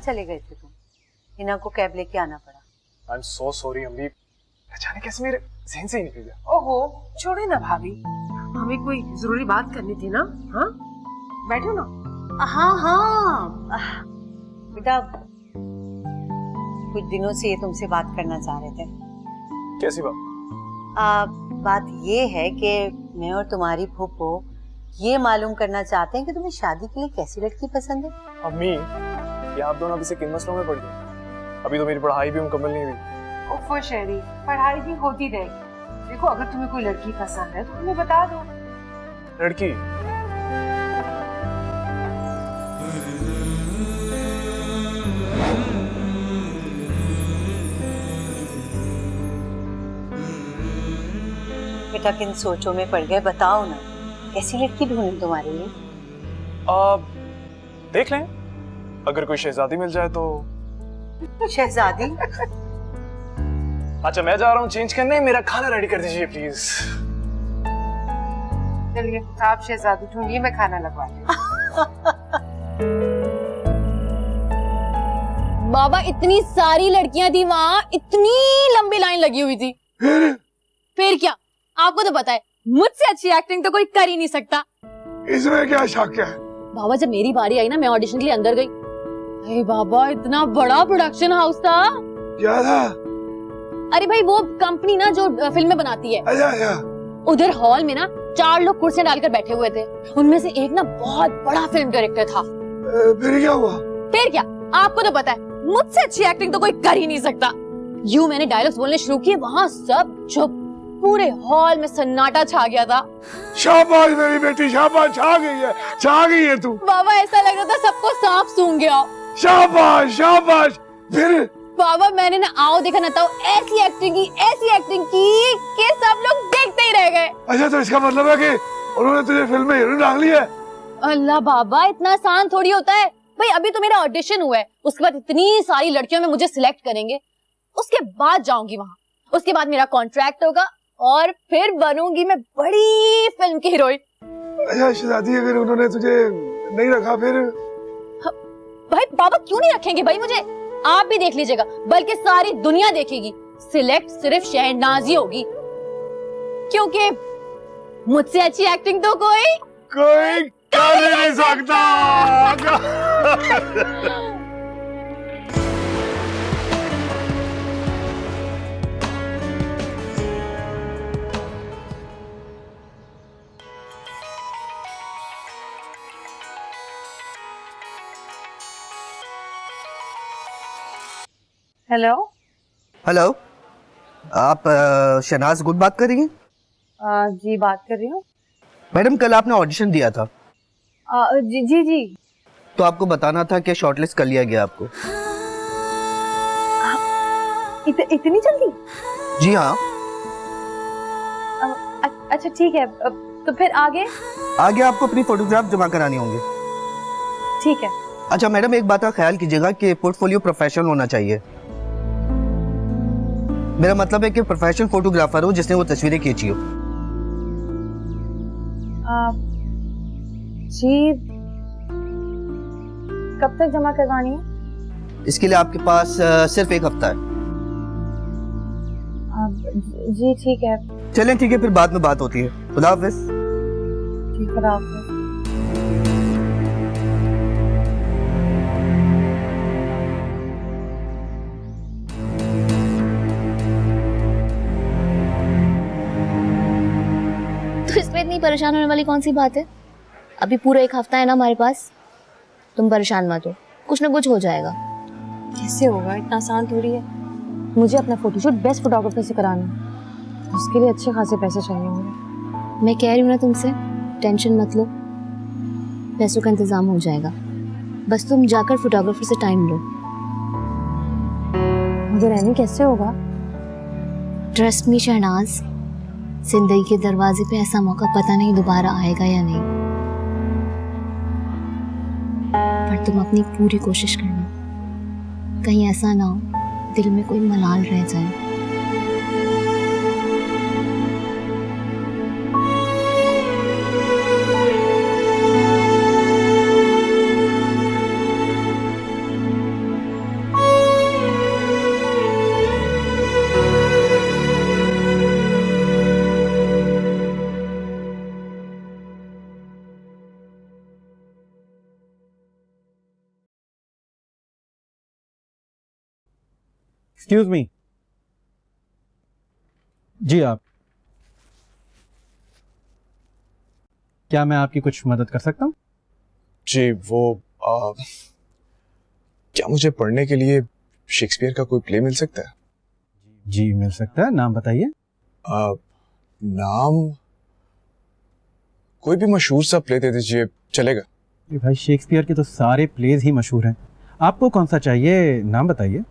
चले गए थे तुम? हिना को कैब लेके आना पड़ा। आई एम सो सॉरी अम्मी, जाने कैसे मेरे ज़हन से ही निकल गया। ओहो छोड़े ना भाभी, हमें कोई जरूरी बात करनी थी ना। हाँ बैठो ना। हाँ हाँ बेटा, कुछ दिनों से ये तुमसे बात करना चाह रहे थे। कैसी बात? बात ये है कि मैं और तुम्हारी फूफो ये मालूम करना चाहते हैं कि तुम्हें शादी के लिए कैसी लड़की पसंद है। अम्मी, ये आप दोनों अभी से किन मसलों में पड़ गए? अभी तो मेरी पढ़ाई भी मुकम्मल नहीं हुई। ओफो शेरी, पढ़ाई भी होती रहेगी। देखो अगर तुम्हें कोई लड़की पसंद है तो हमें बता दो। लड़की? बेटा किन सोचों में पड़ गए, बताओ ना, कैसी लड़की ढूंढूं तुम्हारे लिए? देख लें, अगर कोई शहजादी मिल जाए तो। शहजादी? अच्छा मैं जा रहा हूँ चेंज करने, मेरा खाना रेडी कर दीजिए प्लीज। चलिए आप शहजादी ढूंढिए, मैं खाना लगवा बाबा इतनी सारी लड़कियां थी वहाँ, इतनी लंबी लाइन लगी हुई थी। फिर क्या, आपको तो पता है मुझसे अच्छी एक्टिंग तो कोई कर ही नहीं सकता। इसमें क्या शक है? बाबा जब मेरी बारी आई ना, मैं ऑडिशन के लिए अंदर गई। अरे बाबा इतना बड़ा प्रोडक्शन हाउस था। क्या था? अरे भाई वो कंपनी ना जो फिल्में बनाती है। अच्छा। उधर हॉल में ना 4 लोग कुर्सियां डालकर बैठे हुए थे। उनमें से एक ना बहुत बड़ा फिल्म डायरेक्टर था। फिर क्या हुआ? फिर क्या, आपको तो पता है मुझसे अच्छी एक्टिंग तो कोई कर ही नहीं सकता। यूं मैंने डायलॉग्स बोलने शुरू किए, वहाँ सब चुप, पूरे हॉल में सन्नाटा छा गया था। शाबाश मेरी बेटी, शाबाश, छा गई है तू। बाबा ऐसा लग रहा था सबको सांप सूंघ गया। शाबाश शाबाश। फिर? बाबा मैंने ना आओ देखा ना था ऐसी एक्टिंग की कि सब लोग देखते ही रह गए। अच्छा तो इसका मतलब है कि उन्होंने तुझे फिल्म में हीरोइन डाल लिया है? अल्लाह बाबा इतना आसान थोड़ी होता है भाई। अभी तो मेरा ऑडिशन हुआ है, उसके बाद इतनी सारी लड़कियों में मुझे सिलेक्ट करेंगे, उसके बाद जाऊंगी वहाँ, उसके बाद मेरा कॉन्ट्रैक्ट होगा और फिर बनूंगी मैं बड़ी फिल्म की हीरोइन। अच्छा शहजादी, अगर उन्होंने तुझे नहीं रखा फिर? भाई बाबा क्यों नहीं रखेंगे भाई मुझे, आप भी देख लीजिएगा, बल्कि सारी दुनिया देखेगी। सिलेक्ट सिर्फ शहनाजी होगी, क्योंकि मुझसे अच्छी एक्टिंग तो कोई कर ही नहीं सकता। हेलो हेलो, आप शहनाज गुल बात कर रही हैं? जी बात कर रही हूँ। मैडम कल आपने ऑडिशन दिया था। जी जी जी। तो आपको बताना था कि शॉर्टलिस्ट कर लिया गया आपको। इतनी जल्दी? जी हाँ। अच्छा ठीक है, तो फिर आगे? आगे आपको अपनी फोटोग्राफ जमा करानी होंगे। ठीक है। अच्छा मैडम, एक बात का ख्याल कीजिएगा कि पोर्टफोलियो प्रोफेशनल होना चाहिए। मेरा मतलब है कि प्रोफेशनल फोटोग्राफर हो जिसने वो तस्वीरें खींची हो। जी कब तक जमा करवानी है? इसके लिए आपके पास सिर्फ 1 हफ्ता है। जी ठीक है। चलें ठीक है, फिर बाद में बात होती है। खुदा हाफिज। ठीक, खुदा हाफिज। तो इसमें इतनी परेशान होने वाली कौन सी बात है? अभी पूरा 1 हफ्ता है ना हमारे पास। तुम परेशान मत हो, कुछ ना कुछ हो जाएगा। कैसे होगा, इतना आसान थोड़ी है। मुझे अपना फोटोशूट बेस्ट फोटोग्राफर से कराना है, उसके लिए अच्छे खासे पैसे चाहिए मुझे। मैं कह रही हूँ ना तुमसे, टेंशन मत लो, पैसों का इंतजाम हो जाएगा। बस तुम जाकर फोटोग्राफर से टाइम लो। मुझे रहने कैसे होगा? ट्रस्ट मी शहनाज, जिंदगी के दरवाजे पे ऐसा मौका पता नहीं दोबारा आएगा या नहीं, पर तुम अपनी पूरी कोशिश करना, कहीं ऐसा ना हो दिल में कोई मलाल रह जाए। Excuse me. जी आप, क्या मैं आपकी कुछ मदद कर सकता हूँ? जी वो क्या मुझे पढ़ने के लिए शेक्सपियर का कोई प्ले मिल सकता है? जी मिल सकता है, नाम बताइए। नाम कोई भी मशहूर सा प्ले दे दीजिए, चलेगा? ये भाई शेक्सपियर के तो सारे प्लेज ही मशहूर हैं, आपको कौन सा चाहिए नाम बताइए।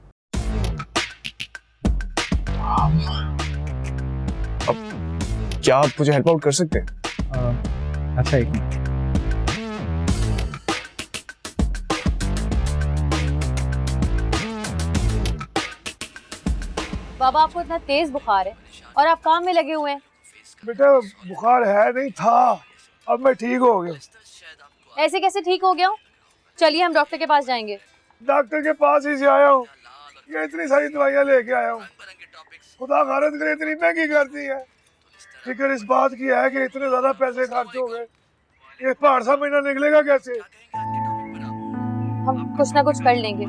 अब क्या आप मुझे हेल्प आउट कर सकते हैं? अच्छा एक मिनट। बाबा आपको इतना तेज बुखार है और आप काम में लगे हुए हैं। बेटा बुखार है नहीं था, अब मैं ठीक हो गया। ऐसे कैसे ठीक हो गया हूँ? चलिए हम डॉक्टर के पास जाएंगे। डॉक्टर के पास ही से आया हूँ, ये इतनी सारी दवाइयाँ लेके आया हूँ। खुदा खारत करे इतनी महंगी करती है। फिक्र इस बात की है कि इतने ज्यादा पैसे खर्च हो गए, ये पहाड़ सा महीना निकलेगा कैसे? हम कुछ ना कुछ कर लेंगे।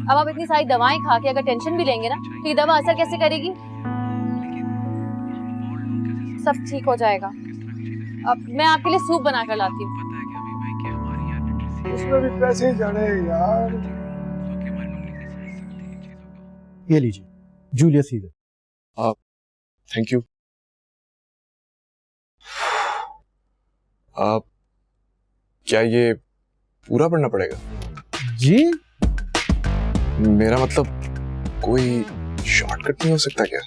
अब आप इतनी सारी दवाएं खा के अगर टेंशन भी लेंगे ना तो ये दवा असर कैसे करेगी? सब ठीक हो जाएगा। अब मैं आपके लिए सूप बना कर लाती हूँ। उसमें भी पैसे जाने यार। ये लीजिए जूलियस सीजर। Thank you. क्या ये पूरा पढ़ना पड़ेगा? जी मेरा मतलब कोई शॉर्टकट नहीं हो सकता क्या?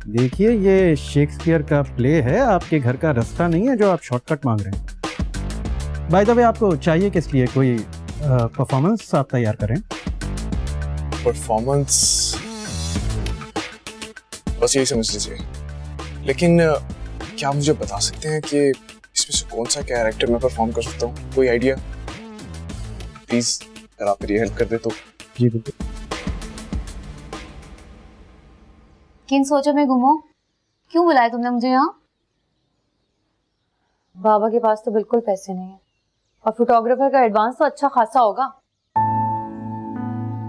देखिए ये शेक्सपियर का प्ले है, आपके घर का रास्ता नहीं है जो आप शॉर्टकट मांग रहे हैं। बाय द वे आपको चाहिए किस लिए, कोई परफॉर्मेंस आप तैयार करें? परफॉर्मेंस बस यही समझ लीजिए। लेकिन क्या आप मुझे बता सकते हैं कि इसमें से कौन सा कैरेक्टर मैं परफॉर्म कर सकता हूँ? कोई आइडिया प्लीज, अगर आप मेरी हेल्प कर दे तो। जी बिल्कुल। किन सोचों में गुम हो? क्यों बुलाया तुमने मुझे यहाँ? बाबा के पास तो बिल्कुल पैसे नहीं है और फोटोग्राफर का एडवांस तो अच्छा खासा होगा।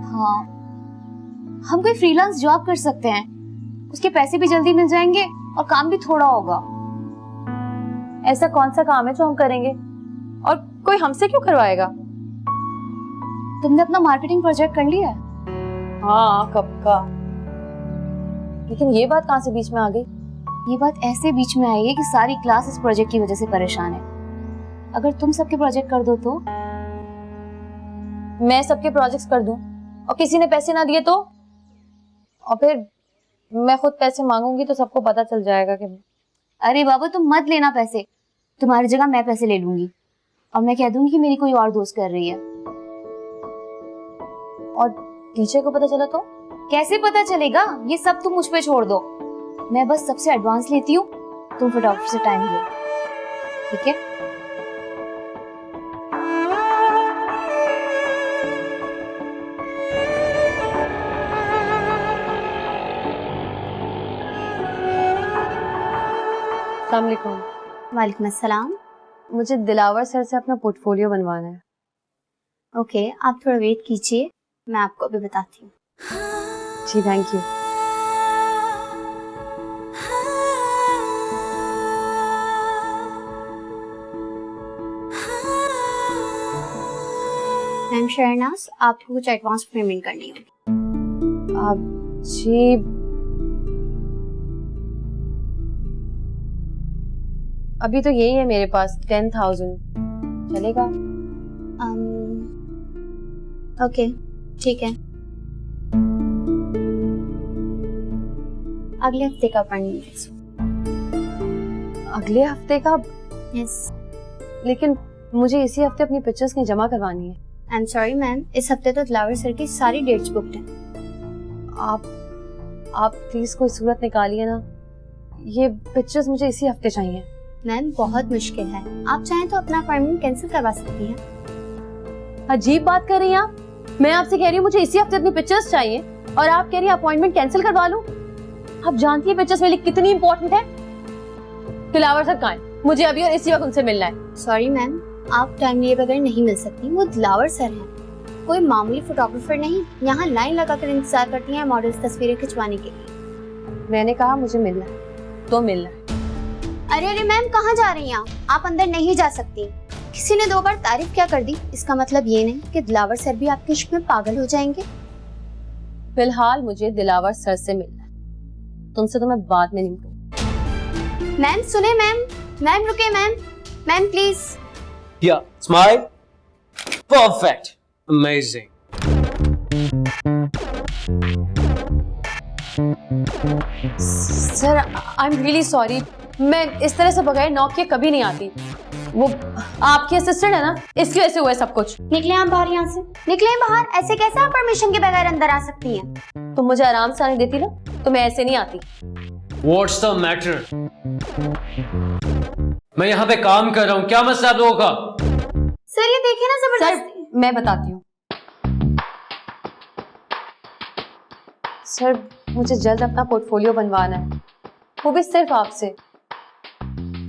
हाँ, हम कोई फ्रीलांस जॉब कर सकते हैं, उसके पैसे भी जल्दी मिल जाएंगे और काम भी थोड़ा होगा। ऐसा कौन सा काम है जो हम करेंगे और कोई हमसे क्यों करवाएगा? तुमने अपना मार्केटिंग प्रोजेक्ट कर लिया है? हाँ कब का। लेकिन ये बात कहाँ से बीच में आ गई? ये बात ऐसे बीच में आई है कि सारी क्लास इस प्रोजेक्ट की वजह से परेशान है। अगर तुम सबके प्रोजेक्ट कर दो तो? मैं सबके प्रोजेक्ट्स कर दूं और किसी ने पैसे ना दिए तो? और फिर मैं खुद पैसे मांगूंगी तो सबको पता चल जाएगा कि। अरे बाबा तुम मत लेना पैसे, तुम्हारी जगह मैं पैसे ले लूंगी और मैं कह दूंगी कि मेरी कोई और दोस्त कर रही है। और टीचर को पता चला तो? कैसे पता चलेगा? ये सब तुम मुझ पे छोड़ दो, मैं बस सबसे एडवांस लेती हूँ, तुम फोटोग्राफर से टाइम लो, ठीक है? अस्सलाम वालेकुम। वालेकुम अस्सलाम। मुझे दिलावर सर से अपना पोर्टफोलियो बनवाना है। ओके, आप थोड़ा वेट कीजिए, मैं आपको अभी बताती हूँ। जी थैंक यू। मैम शहनाज, आपको कुछ एडवांस पेमेंट करनी होगी। आप जी अभी तो यही है मेरे पास 10,000 चलेगा? ओके ठीक है, अगले हफ्ते का अपॉइंटमेंट। अगले हफ्ते का? यस। लेकिन मुझे इसी हफ्ते अपनी पिक्चर्स की जमा करवानी है। आई एम सॉरी मैम, इस हफ्ते तो दिलावर सर की सारी डेट्स बुक्ड हैं। आप प्लीज कोई सूरत निकालिए ना, ये पिक्चर्स मुझे इसी हफ्ते चाहिए। मैम बहुत मुश्किल है, आप चाहें तो अपना अपॉइंटमेंट कैंसिल करवा सकती हैं। अजीब बात कर रही हैं आप। मैं आपसे कह रही हूँ मुझे इसी हफ्ते अपनी पिक्चर्स चाहिए और आप कह रही हैं अपॉइंटमेंट कैंसिल करवा लूं। आप जानती हैं पिक्चर्स मेरे लिए कितनी इंपॉर्टेंट है। दिलावर सर कहाँ हैं? मुझे अभी और इसी वक्त उनसे मिलना है। सॉरी मैम, आप टाइम लिए बगैर नहीं मिल सकती, वो दिलावर सर हैं कोई मामूली फोटोग्राफर नहीं, यहाँ लाइन लगाकर इंतजार करती हैं मॉडल्स तस्वीरें खिंचवाने के लिए। मैंने कहा मुझे मिलना है तो मिलना है। अरे अरे मैम, कहाँ जा रही हैं आप अंदर नहीं जा सकती। किसी ने 2 बार तारीफ क्या कर दी, इसका मतलब ये नहीं कि दिलावर सर भी आपके इश्क में पागल हो जाएंगे। फिलहाल मुझे दिलावर सर से मिलना है, तुमसे तो मैं बाद में निपटूंगी। मैम सुने मैम रुके ma'am please. Yeah, smile. Perfect. Amazing. Sir I am really sorry, मैं इस तरह से बगैर नॉक के कभी नहीं आती। वो आपकी असिस्टेंट है ना, इसकी वजह से हुआ है सब कुछ। निकले आप बाहर, यहाँ से निकले बाहर। ऐसे कैसे आप परमिशन के बगैर अंदर आ सकती हैं? तुम मुझे आराम से आने देती ना तो मैं ऐसे नहीं आती। What's the matter? मैं यहाँ पे काम कर रहा हूँ, क्या मसला आप लोगों का? सर ये देखिए ना, जबरदस्ती। सर मैं बताती हूँ। सर मुझे जल्द अपना पोर्टफोलियो बनवाना है, वो भी सिर्फ आपसे।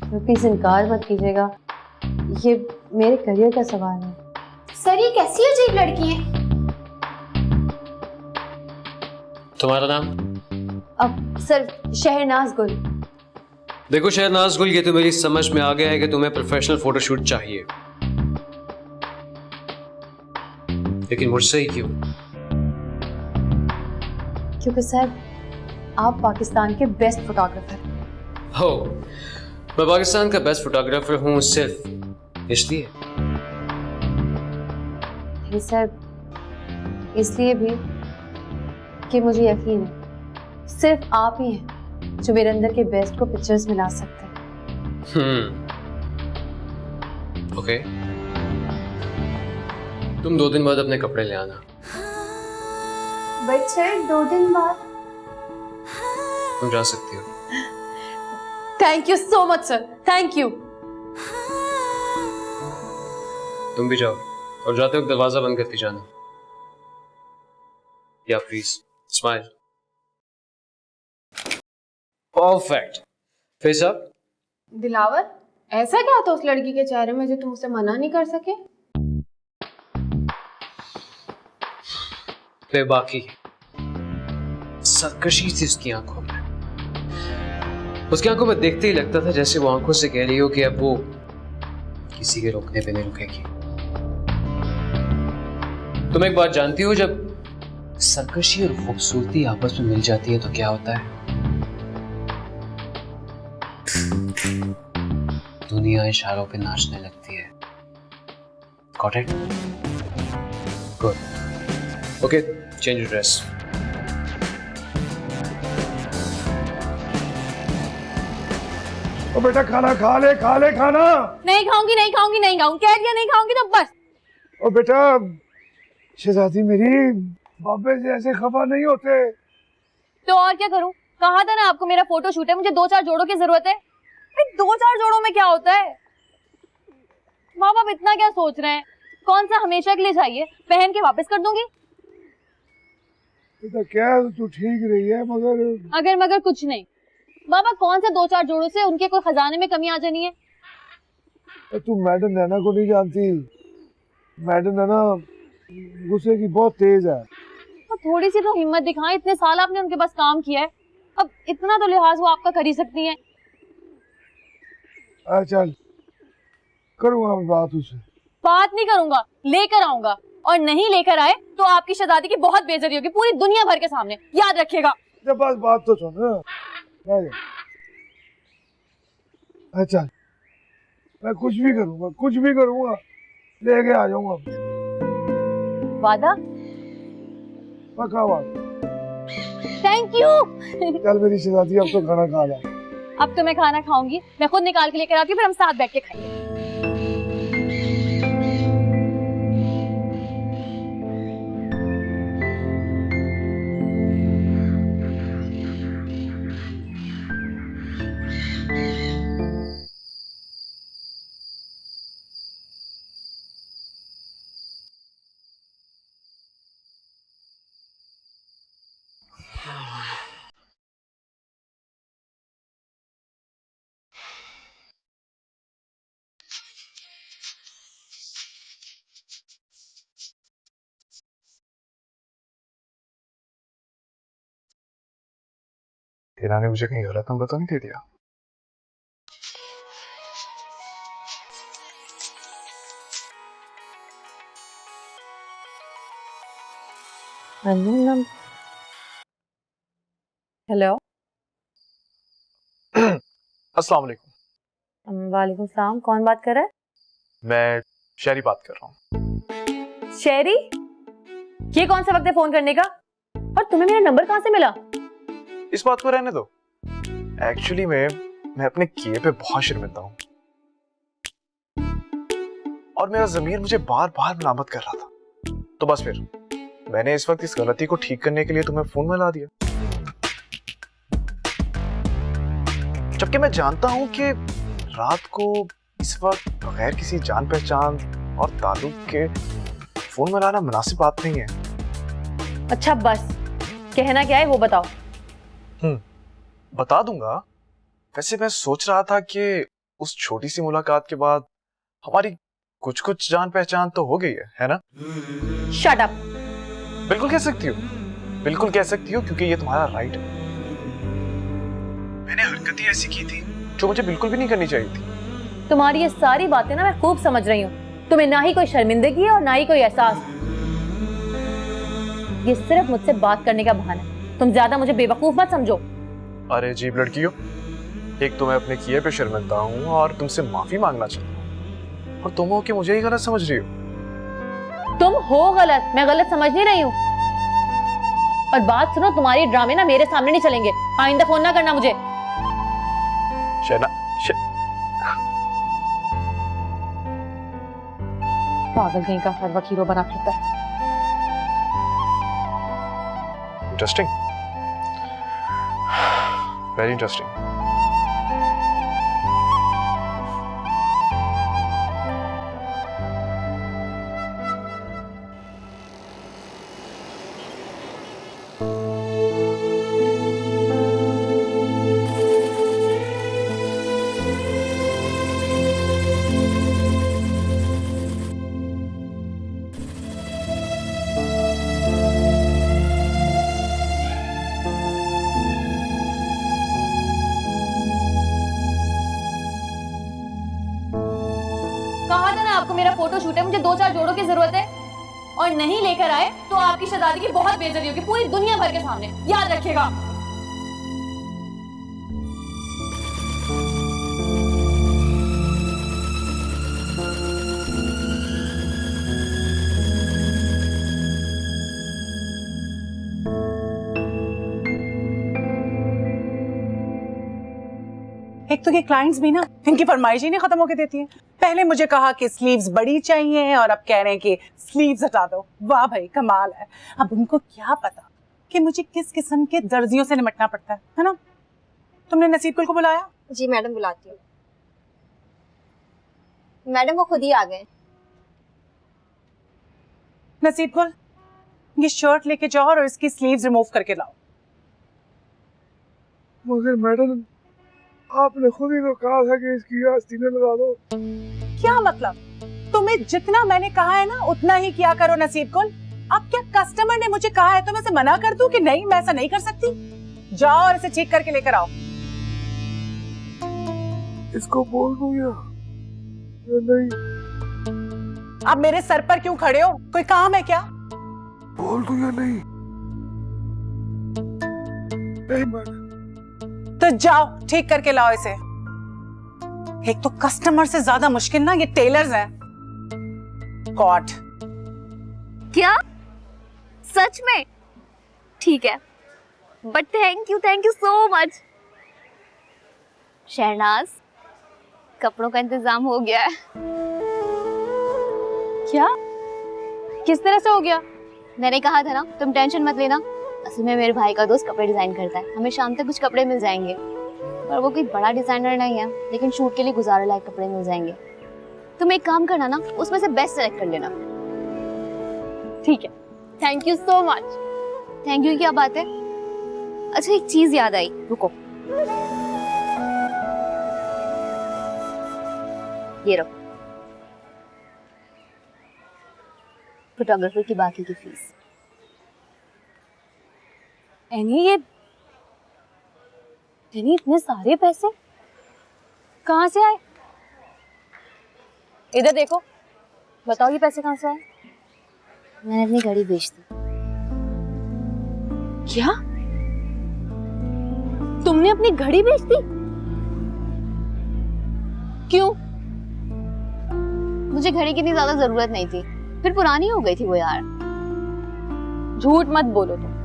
प्लीज इनकार मत कीजिएगा, ये मेरे करियर का सवाल है। सर ये कैसी अजीब लड़की है। तुम्हारा नाम? अब सर शहनाज गुल। देखो शहनाज गुल, ये तो मेरी समझ में आ गया है कि तुम्हें प्रोफेशनल फोटोशूट चाहिए, लेकिन मुझसे ही क्यों? क्योंकि सर आप पाकिस्तान के बेस्ट फोटोग्राफर हो। मैं पाकिस्तान का बेस्ट फोटोग्राफर हूँ सिर्फ इसलिए? नहीं सर, इसलिए भी कि मुझे यकीन है सिर्फ आप ही हैं जो मेरे अंदर के बेस्ट को पिक्चर्स में ला सकते हैं। ओके, तुम 2 दिन बाद अपने कपड़े ले आना। बट सर 2 दिन बाद तुम जा सकती हो। Thank you so much sir, thank you. तुम भी जाओ और जाते वक्त दरवाजा बंद करके जाना। या please smile. Perfect. Face up. Dilawar, ऐसा क्या था उस लड़की के चेहरे में जो तुम उसे मना नहीं कर सके? बेबाकी, सरकशी थी उसकी आंखों में। उसकी आंखों में देखते ही लगता था जैसे वो आंखों से कह रही हो कि अब वो किसी के रोकने पे नहीं रुकेगी। तुम एक बात जानती हो, जब सरकशी और खूबसूरती आपस में मिल जाती है तो क्या होता है? दुनिया इशारों पे नाचने लगती है। Got it? Good. Okay, change your dress. ओ बेटा खाना खा ले खाना। नहीं खाऊंगी नहीं खाऊंगी नहीं खाऊंगी, कह दिया नहीं खाऊंगी तो बस। ओ बेटा शहजादी मेरी, बाबे से ऐसे खफा नहीं होते। तो और क्या करूं? कहा था ना आपको मेरा फोटो शूट है, मुझे 2-4 जोड़ों की जरूरत है। 2-4 जोड़ों में क्या होता है? माँ बाप इतना क्या सोच रहे हैं? कौन सा हमेशा के लिए चाहिए, पहन के वापस कर दूंगी। बेटा क्या तू ठीक रही है, मगर मगर कुछ नहीं बाबा, कौन सा 2-4 जोड़ों से उनके कोई खजाने में कमी आ जानी है। तू मैडम नैना को नहीं जानती। मैडम नैना गुस्से की बहुत तेज है। तो थोड़ी सी तो हिम्मत दिखाएं, इतने साल आपने उनके पास काम किया है, अब इतना तो लिहाज वो आपका कर ही सकती हैं। चल करूँगा मैं बात उससे। बात नहीं करूंगा, लेकर आऊंगा, और नहीं लेकर आए तो आपकी शहजादी की बहुत बेइज्जती होगी पूरी दुनिया भर के सामने, याद रखिएगा। जब बस बात तो सुन। अच्छा मैं कुछ भी करूँगा, लेके आ जाऊंगा। वादा? पक्का बात। Thank you. चल मेरी शहजादी, अब तो खाना खा ले। अब तो मैं खाना खाऊंगी, मैं खुद निकाल के लेकर आती हूँ, फिर हम साथ बैठ के खाएंगे। हिना ने मुझे कहीं गलत नंबर तो नहीं दे दिया? हेलो। अस्सलाम वालेकुम। वालेकुम सलाम, कौन बात कर रहा है? मैं शहरी बात कर रहा हूँ। शेरी, ये कौन सा वक्त है फोन करने का? और तुम्हें मेरा नंबर कहाँ से मिला? इस बात को रहने दो। एक्चुअली मैं अपने किए पे बहुत शर्मिंदा हूँ और मेरा ज़मीर मुझे बार बार मलामत कर रहा था, तो बस फिर मैंने इस वक्त इस गलती को ठीक करने के लिए तुम्हें फोन मिला दिया, जबकि मैं जानता हूं कि रात को इस वक्त बगैर किसी जान पहचान और ताल्लुक के फोन मिलाना मुनासिब बात नहीं है। अच्छा बस, कहना क्या है वो बताओ। बता दूंगा। वैसे मैं सोच रहा था कि उस छोटी सी मुलाकात के बाद हमारी कुछ कुछ जान पहचान तो हो गई है ना? Shut up. बिल्कुल कह सकती हो, बिल्कुल कह सकती हो, क्योंकि ये तुम्हारा राइट है। मैंने हरकतें ऐसी की थी जो मुझे बिल्कुल भी नहीं करनी चाहिए थी। तुम्हारी ये सारी बातें ना मैं खूब समझ रही हूँ। तुम्हें ना ही कोई शर्मिंदगी है और ना ही कोई एहसास। ये सिर्फ मुझसे बात करने का बहाना है। तुम ज्यादा मुझे बेवकूफ मत समझो। अरे अजीब लड़की हो, एक तो मैं अपने किए पे शर्मिंदा हूँ और तुमसे माफी मांगना चाहता हूँ, और तुम हो कि मुझे ही गलत समझ रही हो। तुम हो गलत, मैं गलत समझ नहीं रही हूँ। और बात सुनो, तुम्हारे ड्रामे ना मेरे सामने नहीं चलेंगे। आइंदा फोन ना करना मुझे। पागल कहीं का हर वक्त हीरो बना फिरता है। Interesting, very interesting. कहा था ना आपको मेरा फोटो शूट है, मुझे 2-4 जोड़ों की जरूरत है, और नहीं लेकर आए तो आपकी शहजादी की बहुत बेइज्जती होगी पूरी दुनिया भर के सामने, याद रखिएगा। एक तो ये क्लाइंट्स भी ना, इनकी फरमाइश ही नहीं खत्म होके देती है। पहले मुझे कहा कि स्लीव्स बड़ी चाहिए और अब कह रहे हैं कि स्लीव्स हटा दो। वाह भाई, कमाल है। अब उनको क्या पता कि मुझे किस किस्म के दर्जियों से निपटना पड़ता है ना? तुमने नसीबकुल को बुलाया? जी मैडम, बुलाती हूँ। मैडम वो खुद ही आ गए। नसीबकुल, ये शर्ट लेके जाओ और इसकी स्लीव्स रिमूव करके लाओ। मगर मैडम, आपने खुद ही तो कहा था कि इसकी आस्तीनें लगा दो। क्या मतलब? तुम्हें जितना मैंने कहा है ना उतना ही किया करो नसीबकुल। अब क्या कस्टमर ने मुझे कहा है तो मैं इसे मना कर दूं कि नहीं, मैं ऐसा नहीं कर सकती? जाओ और इसे ठीक करके लेकर आओ। इसको बोल दूं या नहीं? आप मेरे सर पर क्यों खड़े हो? कोई काम है क्या? बोल दूं या नहीं? नहीं मैडम। तो जाओ ठीक करके लाओ इसे। एक तो कस्टमर से ज्यादा मुश्किल ना ये टेलर्स हैं। गॉड। क्या सच में? ठीक है, but thank you so much. Shahnaz, कपड़ों का इंतजाम हो गया है। क्या? किस तरह से हो गया? मैंने कहा था ना, तुम टेंशन मत लेना। असल में मेरे भाई का दोस्त कपड़े डिजाइन करता है, हमें शाम तक कुछ कपड़े मिल जाएंगे। पर वो कोई बड़ा डिजाइनर नहीं है, लेकिन शूट के लिए गुजारा लायक कपड़े मिल जाएंगे। तुम एक काम करना ना, उसमें से बेस्ट सेलेक्ट कर लेना। ठीक है, thank you so much. Thank you क्या बात है? अच्छा एक चीज याद आई, रुको। ये लो, फोटोग्राफर की बाकी की फीस। एनी, यानी इतने सारे पैसे कहाँ से आए? इधर देखो, बताओ ये पैसे कहाँ से आए? मैंने अपनी घड़ी बेच दी। क्या? तुमने अपनी घड़ी बेच दी? क्यों? मुझे घड़ी की इतनी ज्यादा जरूरत नहीं थी, फिर पुरानी हो गई थी वो यार। झूठ मत बोलो तुम।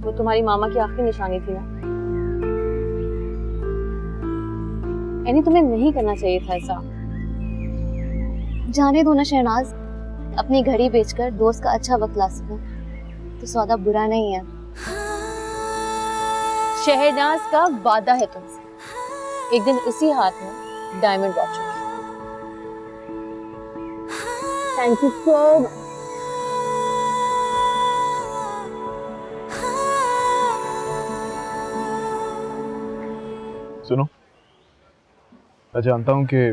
वो तुम्हारी मामा की आखिरी निशानी थी ना? यानी तुम्हें नहीं करना चाहिए था ऐसा। जाने दो ना शहनाज, अपनी घड़ी बेचकर दोस्त का अच्छा वक्त ला सकूं तो सौदा बुरा नहीं है। शहनाज का वादा है तुमसे, एक दिन इसी हाथ में डायमंड वॉच होगी। Thank you so much. सुनो, मैं जानता हूँ कि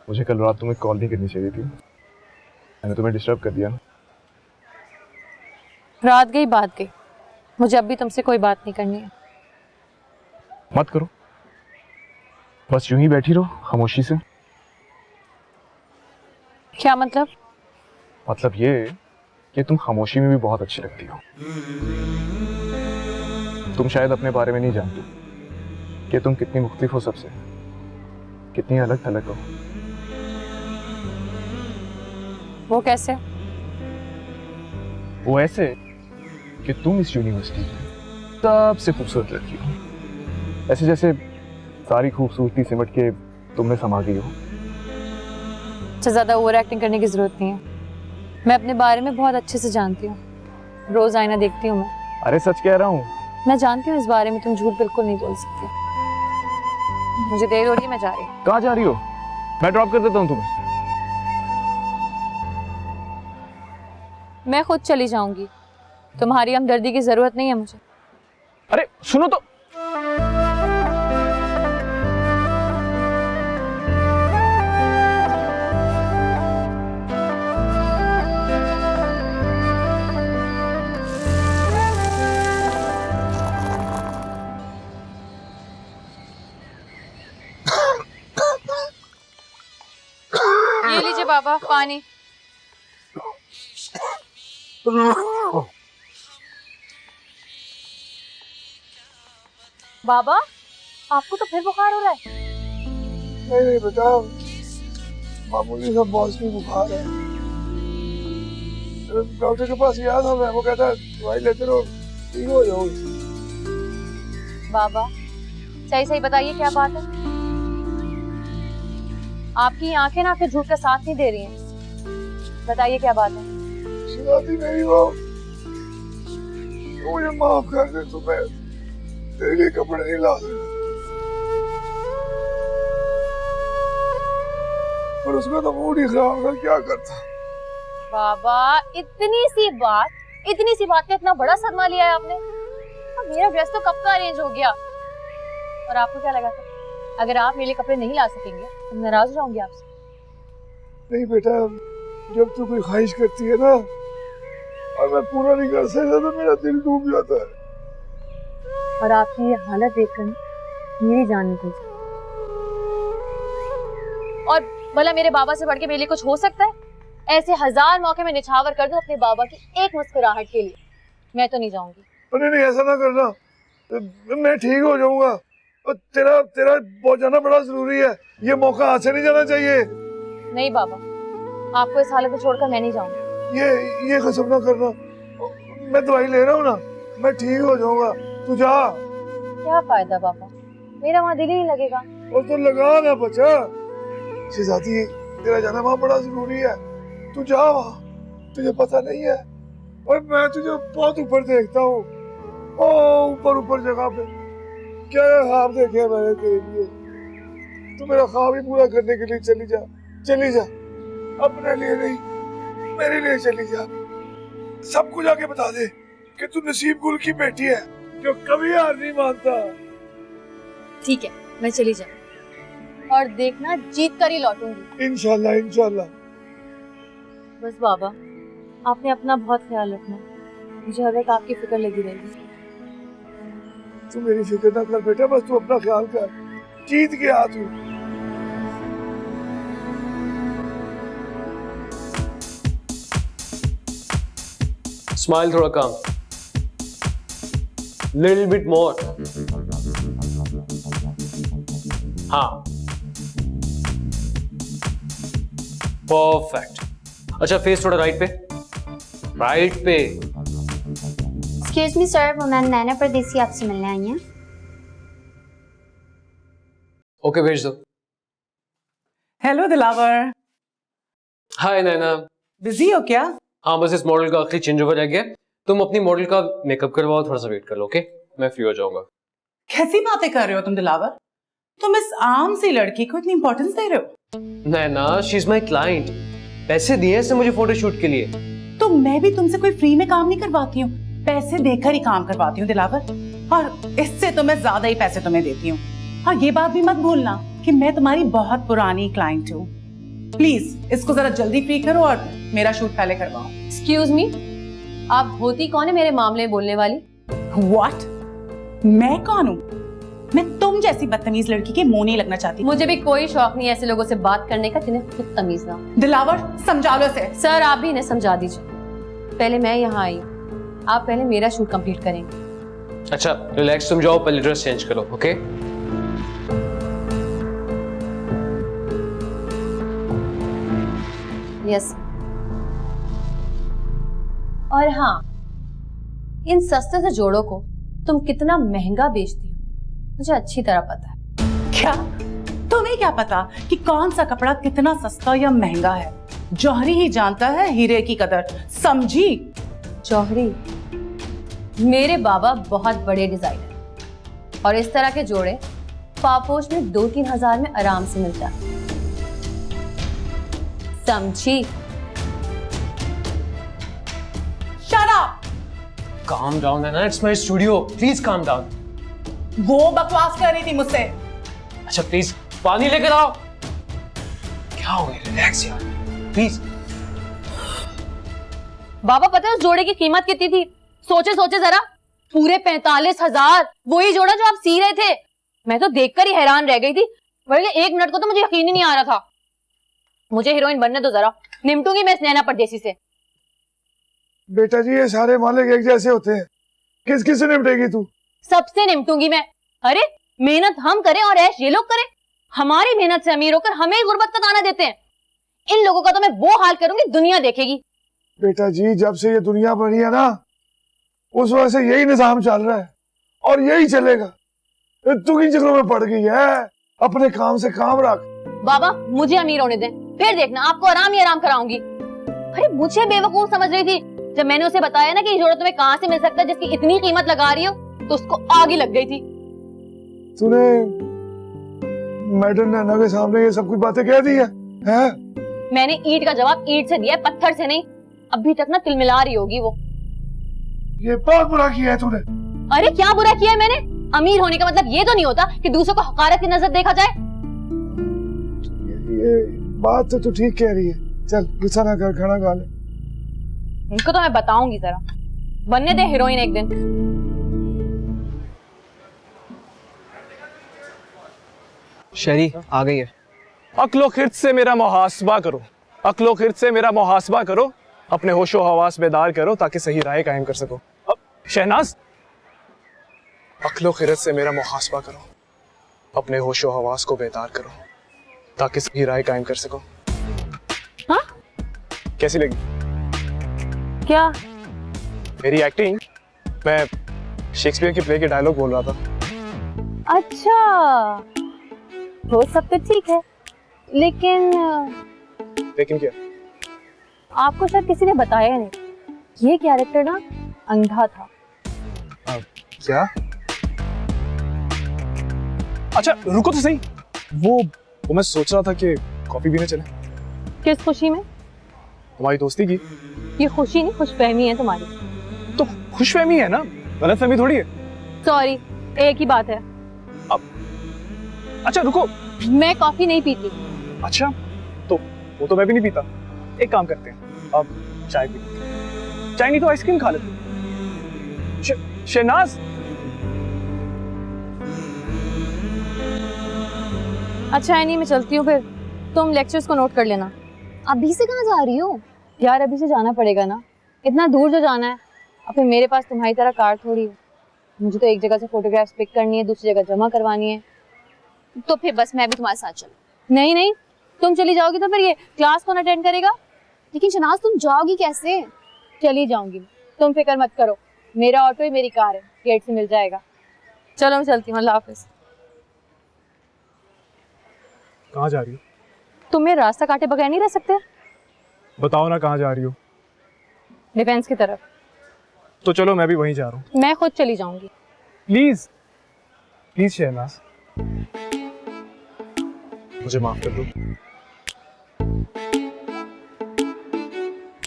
मुझे कल रात तुम्हें कॉल नहीं करनी चाहिए थी। मैंने तुम्हें डिस्टर्ब कर दिया ना। रात गई बात गई, मुझे अब भी तुमसे कोई बात नहीं करनी है। मत करो, बस यूं ही बैठी रहो खामोशी से। क्या मतलब? मतलब ये कि तुम खामोशी में भी बहुत अच्छी लगती हो। तुम शायद अपने बारे में नहीं जानती कि तुम कितनी मुख्तलिफ हो सबसे, कितनी अलग थलग हो। वो कैसे? वो ऐसे कि तुम इस यूनिवर्सिटी की सबसे खूबसूरत लड़की हो, ऐसे जैसे सारी खूबसूरती सिमट के तुमने समा गई हो। ज्यादा ओवर एक्टिंग करने की जरूरत नहीं है। मैं अपने बारे में बहुत अच्छे से जानती हूँ, रोज आईना देखती हूँ मैं। अरे सच कह रहा हूँ। मैं जानती हूँ इस बारे में तुम झूठ बिल्कुल नहीं बोल सकती। मुझे देर हो रही है, मैं जा रही हूँ। कहाँ जा रही हो? मैं ड्रॉप कर देता हूँ तुम्हें। मैं खुद चली जाऊंगी, तुम्हारी हमदर्दी की जरूरत नहीं है मुझे। अरे सुनो तो। ये लीजिए बाबा पानी। बाबा, आपको तो फिर बुखार हो रहा है। नहीं बेटा, मामूली सा मौसमी बुखार है। डॉक्टर के पास गया था मैं, वो कहता है दवाई लेते रहो ठीक हो जाओगे। बाबा सही सही बताइए क्या बात है? आपकी आंखें ना आपके झूठ का साथ नहीं दे रही हैं। बताइए क्या बात है? शिवाजी मेरी वो मुझे माफ कर दे, तुम्हें तेरे लिए कपड़े नहीं ला सकता, पर उसका तो मूड ही खराब था, क्या करता। बाबा इतनी सी बात का इतना बड़ा सदमा लिया है आपने। अब मेरा ड्रेस तो कब का अरेंज हो गया, और आपको क्या लगा था अगर आप मेरे लिए कपड़े नहीं ला सकेंगे तो नाराज हो जाऊंगी आपसे? नहीं बेटा, जब तू कोई ख्वाहिश करती है ना और मैं पूरा नहीं कर सकता तो मेरा दिल डूब जाता है। और आपकी ये हालत देखकर मेरी जान निकल जाए। और भला मेरे बाबा से बढ़ के मेरे लिए कुछ हो सकता है? ऐसे 1000 मौके में निछावर कर दूं अपने बाबा की एक मुस्कुराहट के लिए। मैं तो नहीं जाऊंगी। नहीं ऐसा ना करना, मैं ठीक हो जाऊंगा। तेरा पहुंच जाना बड़ा जरूरी है, ये मौका हाथ से नहीं जाना चाहिए। नहीं बाबा, आपको इस हालत में छोड़कर मैं नहीं जाऊंगी। ये कसम ना करना, मैं दवाई ले रहा हूँ ना, मैं ठीक हो जाऊंगा, तू जा। क्या फायदा बाबा, मेरा वहाँ दिल ही नहीं लगेगा। और तो लगा ना बच्चा, शहजादी तेरा जाना वहाँ बड़ा जरूरी है, तू जा वहाँ, तुझे पता नहीं है। और मैं तुझे बहुत ऊपर देखता हूँ, ऊपर जगह पे क्या ख्वाब देखे मैंने तेरे लिए। तू मेरा ख्वाब ही पूरा करने के लिए चली जा, अपने लिए नहीं मेरे लिए चली जा। सबको जाके बता दे कि तू नसीब गुल की बेटी है जो कभी हार नहीं मानता। ठीक है, मैं चली जाऊँ और देखना जीत कर ही लौटूंगी। इंशाल्लाह। बस बाबा, आपने अपना बहुत ख्याल रखना, मुझे हर वक्त आपकी फिक्र लगी रहेगी। तू मेरी फिक्र ना कर बेटा, बस तू अपना ख्याल कर, जीत के आ तू। स्माइल थोड़ा कम, लिटिल बिट मोर। हाँ, परफेक्ट। अच्छा, फेस थोड़ा राइट पे, राइट पे। एक्सक्यूज मी सर, वो मैम नैना परदेसी आपसे मिलने आई हैं। ओके, भेज दो। हेलो दिलावर, हाय नैना। बिजी हो क्या? हाँ, बस इस मॉडल का आखिरी चेंज ओवर रह गया। तुम अपनी मॉडल का मेकअप करवाओ, थोड़ा सा वेट कर लो, ओके? मैं फ्री हो जाऊंगा। कैसी बातें कर रहे हो तुम दिलावर? तुम इस आम सी लड़की को इतनी इंपॉर्टेंस दे रहे हो? नैना, शी इज माय क्लाइंट। पैसे दिए इसने मुझे फोटोशूट के लिए। तो मैं भी तुमसे कोई फ्री में काम नहीं करवाती हूँ, पैसे देकर ही काम करवाती हूँ दिलावर, और इससे तो मैं ज्यादा ही पैसे तुम्हें देती हूँ। हाँ, ये बात भी मत भूलना कि मैं तुम्हारी बहुत पुरानी क्लाइंट हूँ। प्लीज इसको जरा जल्दी फ्री करो और मेरा शूट पहले करवाओ। एक्सक्यूज मी, आप होती कौन है मेरे मामले में बोलने वाली? व्हाट? मैं कौन हूँ? मैं तुम जैसी बदतमीज लड़की के मुंह नहीं लगना चाहती। मुझे भी कोई शौक नहीं ऐसे लोगों से बात करने का जिन्हें खुद तमीज ना। दिलावर, समझा लो इसे। सर, आप भी इन्हें समझा दीजिए। पहले मैं यहाँ आई, आप पहले मेरा शूट कंप्लीट करेंगे। अच्छा, रिलैक्स, तुम जाओ, पहले ड्रेस चेंज करो, ओके? यस। और हाँ, इन सस्ते से जोड़ों को तुम कितना महंगा बेचती हो मुझे अच्छी तरह पता है। क्या? तुम्हें क्या पता कि कौन सा कपड़ा कितना सस्ता या महंगा है? जौहरी ही जानता है हीरे की कदर, समझी? जौहरी, मेरे बाबा बहुत बड़े डिजाइनर, और इस तरह के जोड़े पापोश में 2-3 हजार में आराम से मिल जाते, समझी? Shut up! Calm down, Nana. It's my studio. Please calm down. वो बकवास कर रही थी मुझसे। अच्छा, प्लीज पानी लेकर आओ। क्या हो गया? रिलैक्स यार, प्लीज। बाबा, पता है उस जोड़े की कीमत कितनी थी? सोचे जरा, पूरे 45,000। वही जोड़ा जो आप सी रहे थे। मैं तो देखकर ही हैरान रह गई थी, बल्कि 1 मिनट को तो मुझे यकीन ही नहीं आ रहा था। मुझे हीरोइन बनने दो जरा, निपटूंगी मैं इस नैना परदेसी से। बेटा जी, ये सारे मालिक एक जैसे होते हैं, किस किस से निपटेगी तू? सबसे निपटूंगी मैं। अरे, मेहनत हम करें और ऐश ये लोग करें। हमारी मेहनत से अमीर होकर हमें ही गुर्बत का ताना देते हैं। इन लोगों का तो मैं वो हाल करूंगी, दुनिया देखेगी। बेटा जी, जब से ये दुनिया बनी है ना, उस वक्त से यही निजाम चल रहा है और यही चलेगा। तू किन चक्रों में पड़ गई है? अपने काम से काम रख। बाबा, मुझे अमीर होने दें, फिर देखना आपको आराम ही आराम कराऊंगी। अरे, मुझे बेवकूफ समझ रही थी जब मैंने उसे बताया ना कि ये जोड़ा तुम्हें कहां से मिल सकता है जिसकी इतनी कीमत लगा रही हो, तो उसको आग ही लग गई थी। तूने मैडम नैना के सामने ये सब कुछ बातें कह दी है? मैंने ईंट का जवाब ईंट से दिया, पत्थर से नहीं। अभी तक ना तिलमिला रही होगी वो। ये बहुत बुरा किया है तूने। अरे, क्या बुरा किया है मैंने? अमीर होने का मतलब ये तो नहीं होता कि दूसरों को हकारत की नजर देखा जाए। ये बात तो तू ठीक कह रही है। चल, गुस्सा ना कर, खाना खा ले। इनको तो मैं बताऊंगी जरा, बनने दे हीरोइन एक दिन। शरी आ गई है। अक्लो खिर्द से मेरा मुहासबा करो, अक्लो खिर्द से मेरा मुहासबा करो, अपने होशो हवास बेदार करो ताकि सही राय कायम कर सको। शहनाज, अक्लो खिर्द से मेरा मुहासबा करो, अपने होशो हवास को बेदार करो ताकि सही राय कायम कर सको। हाँ? कैसी लगी क्या? मेरी एक्टिंग? मैं शेक्सपियर के प्ले के डायलॉग बोल रहा था। अच्छा, वो सब तो ठीक है, लेकिन क्या? आपको शायद किसी ने बताया नहीं, ये कैरेक्टर ना अंधा था। क्या? अच्छा, रुको तो सही। वो मैं सोच रहा था कि कॉफी पीने चले। किस खुशी में? हमारी दोस्ती की। ये खुशी नहीं, खुशफहमी है तुम्हारी। तो खुशफहमी है ना, गलतफहमी थोड़ी है। सॉरी, एक ही बात है। अब अच्छा रुको, मैं कॉफी नहीं पीती। अच्छा, तो वो तो मैं भी नहीं पीता। एक काम करते हैं, अब चाय पीते। चाय नहीं तो आइसक्रीम खा लेते। शहनाज, अच्छा है नहीं, मैं चलती हूँ फिर। तुम लेक्चर्स को नोट कर लेना। अभी से कहाँ जा रही हो? यार अभी से जाना पड़ेगा ना, इतना दूर जो जाना है। अब फिर मेरे पास तुम्हारी तरह कार थोड़ी है, मुझे तो एक जगह से फोटोग्राफ्स पिक करनी है, दूसरी जगह जमा करवानी है। तो फिर बस मैं भी तुम्हारे साथ चलूं? नहीं नहीं, तुम चली जाओगी तो फिर ये क्लास कौन अटेंड करेगा? लेकिन शनाज तुम जाओगी कैसे? चली जाऊंगी, तुम फिक्र मत करो, मेरा ऑटो ही मेरी कार है, गेट से मिल जाएगा। चलो मैं चलती हूँ, अल्लाह हाफिज। कहाँ जा रही हो? तुम मेरा रास्ता काटे बगैर नहीं रह सकते? बताओ ना कहाँ जा रही हो? डिफेंस की तरफ। तो चलो मैं भी वहीं जा रहा हूँ। मैं खुद चली जाऊंगी। प्लीज प्लीज शहनाज, मुझे माफ कर दो।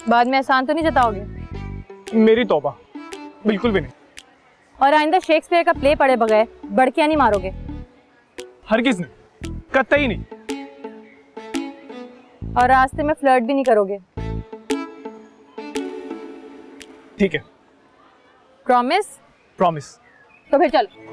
बाद में एहसान तो नहीं जताओगे? मेरी तौबा, बिल्कुल भी नहीं। और आइंदा शेक्सपियर का प्ले पढ़े बगैर बड़कियां नहीं मारोगे? हरगिज़ नहीं, कतई नहीं। और रास्ते में फ्लर्ट भी नहीं करोगे? ठीक है। प्रॉमिस? प्रॉमिस। तो फिर चलो।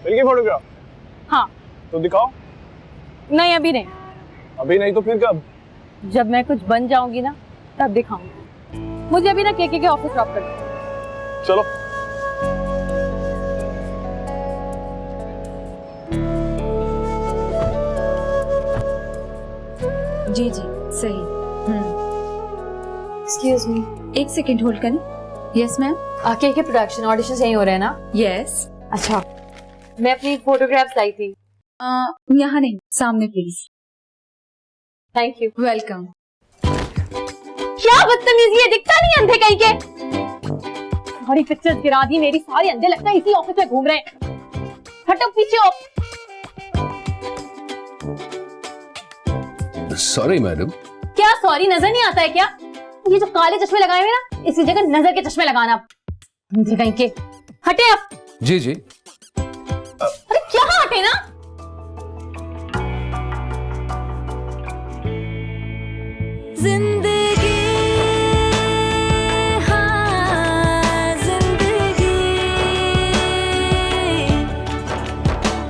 मिल फोटोग्राफ? हाँ। तो दिखाओ। नहीं अभी नहीं। अभी नहीं तो फिर कब? जब मैं कुछ बन जाऊंगी ना तब दिखाऊंगी। मुझे अभी ना के ऑफिस ड्रॉप कर दो। चलो। जी जी सही। एक्सक्यूज मी, एक सेकंड होल्ड करें। Yes ma'am. के प्रोडक्शन ऑडिशन यहीं हो रहे हैं ना? यस। अच्छा, मैं अपनी फोटोग्राफ्स लाई थी। यहाँ नहीं, सामने प्लीज। Thank you. वेलकम। क्या बदतमीजी है, दिखता नहीं अंधे कहीं के? हमारी पिक्चर्स गिरा दी मेरी, सारे अंधे लगता है इसी ऑफिस में घूम रहे हैं। हटो पीछे हो। Sorry madam. क्या सॉरी, नजर नहीं आता है क्या? ये जो काले चश्मे लगाए हुए ना, इसी जगह नजर के चश्मे लगाना। अंधे कहीं के, हटे आप। जी जी। अरे क्या हटे ना? जिंदगी हाँ जिंदगी,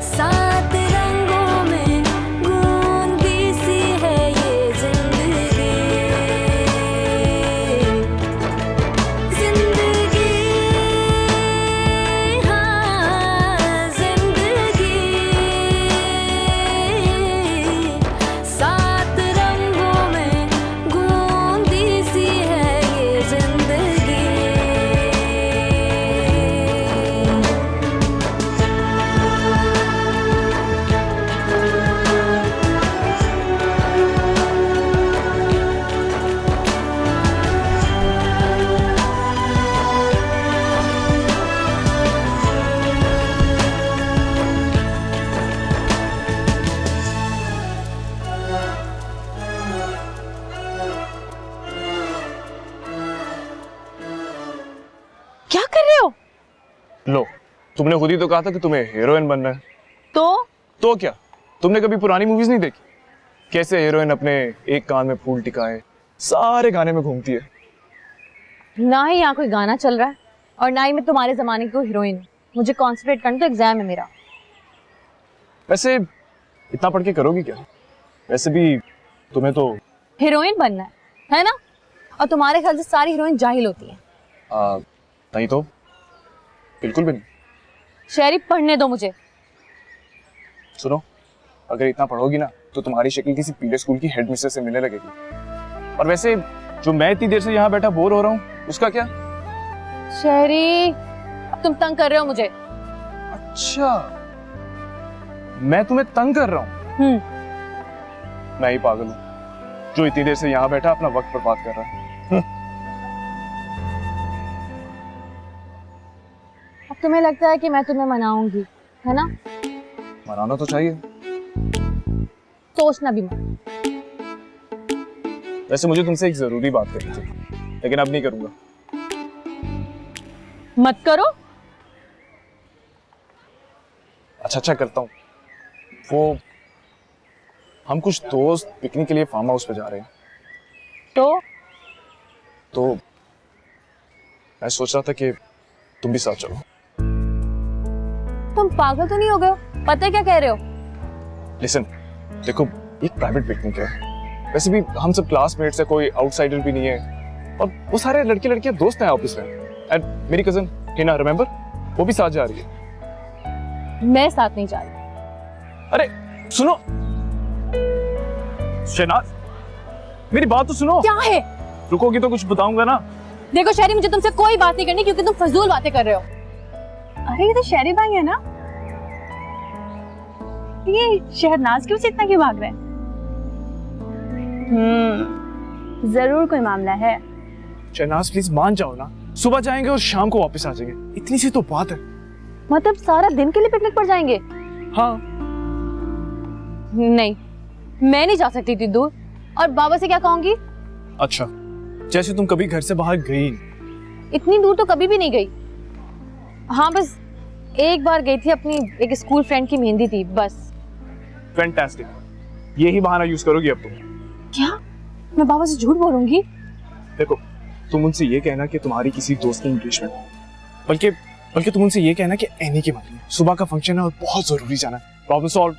सात रंगों में गूंजी सी है ये जिंदगी। जिंदगी हाँ जिंदगी, सात रंगों में गूंजी सी है ये जिंदगी। क्या कर रहे हो? लो, तुमने खुद ही तो कहा था कि तुम्हें हीरोइन बनना है। तो क्या तुमने कभी पुरानी मूवीज नहीं देखी? कैसे हीरोइन अपने एक कान में फूल टिकाए सारे गाने में घूमती है। ना ही यहाँ कोई गाना चल रहा है और ना ही मैं तुम्हारे जमाने की कोई हीरोइन हूँ। मुझे कॉन्सेंट्रेट करना, तो एग्जाम है मेरा। वैसे इतना पढ़ के करोगी क्या? वैसे भी तुम्हें तो हीरोइन बनना है ना? और तुम्हारे ख्याल से सारी हीरोइन जाहिल होती है? नहीं तो बिल्कुल भी नहीं। शायरी पढ़ने दो मुझे। सुनो, अगर इतना पढ़ोगी ना तो तुम्हारी शक्ल किसी पीले स्कूल की हेडमिस्ट्रेस से मिलने लगेगी। और वैसे जो मैं इतनी देर से यहाँ बैठा बोर हो रहा हूँ उसका क्या? शहरी, तुम तंग कर रहे हो मुझे। अच्छा, मैं तुम्हें तंग कर रहा हूँ? मैं ही पागल हूँ जो इतनी देर से यहाँ बैठा अपना वक्त बर्बाद कर रहा है। अब तुम्हें लगता है कि मैं तुम्हें मनाऊंगी, है ना? मनाना तो चाहिए। सोचना भी मत। वैसे मुझे तुमसे एक जरूरी बात करनी थी, लेकिन अब नहीं करूंगा। मत करो। अच्छा करता हूँ। वो हम कुछ दोस्त पिकनिक के लिए फार्म हाउस पे जा रहे हैं। तो मैं सोच रहा था कि तुम भी साथ चलो। तुम पागल तो नहीं हो गए हो? पता है क्या कह रहे हो? लिसन, देखो एक प्राइवेट पिकनिक है, वैसे भी हम सब क्लासमेट्स है, कोई आउटसाइडर भी नहीं है, और वो सारे लड़के लड़कियां दोस्त हैं ऑफिस में। एंड मेरी कजन हिना, रिमेंबर, वो भी साथ जा रही है। मैं साथ नहीं जा रही। अरे सुनो शहनाज, मेरी बात तो सुनो। क्या है? रुकोगी तो कुछ बताऊंगा ना। देखो शहरी, मुझे तुमसे कोई बात नहीं करनी क्योंकि तुम फजूल बातें कर रहे हो। अरे ये तो शहरी भाई है ना? ये शहनाज क्यों से इतना क्यों भाग रहे हैं? जरूर कोई मामला है। शहनाज प्लीज मान जाओ ना, सुबह जाएंगे और शाम को वापस आ जाएंगे, इतनी सी तो बात है। मतलब सारा दिन के लिए पिकनिक पर जाएंगे? हाँ। नहीं, मैं नहीं जा सकती इतनी दूर। और बाबा से क्या कहूंगी? अच्छा, जैसे तुम कभी घर से बाहर गई नहीं। इतनी दूर तो कभी भी नहीं गई। हाँ, बस एक बार गई थी, अपनी एक स्कूल फ्रेंड की मेहंदी थी, बस। फैंटास्टिक, यही बहाना यूज करोगी अब तुम? क्या? मैं बाबा से झूठ बोलूंगी? देखो, तुम उनसे ये कहना कि तुम्हारी किसी दोस्त की एंगेजमेंट, बल्कि तुम उनसे ये कहना कि एनी की मंगनी, सुबह का फंक्शन है और बहुत जरूरी जाना है। Problem solve.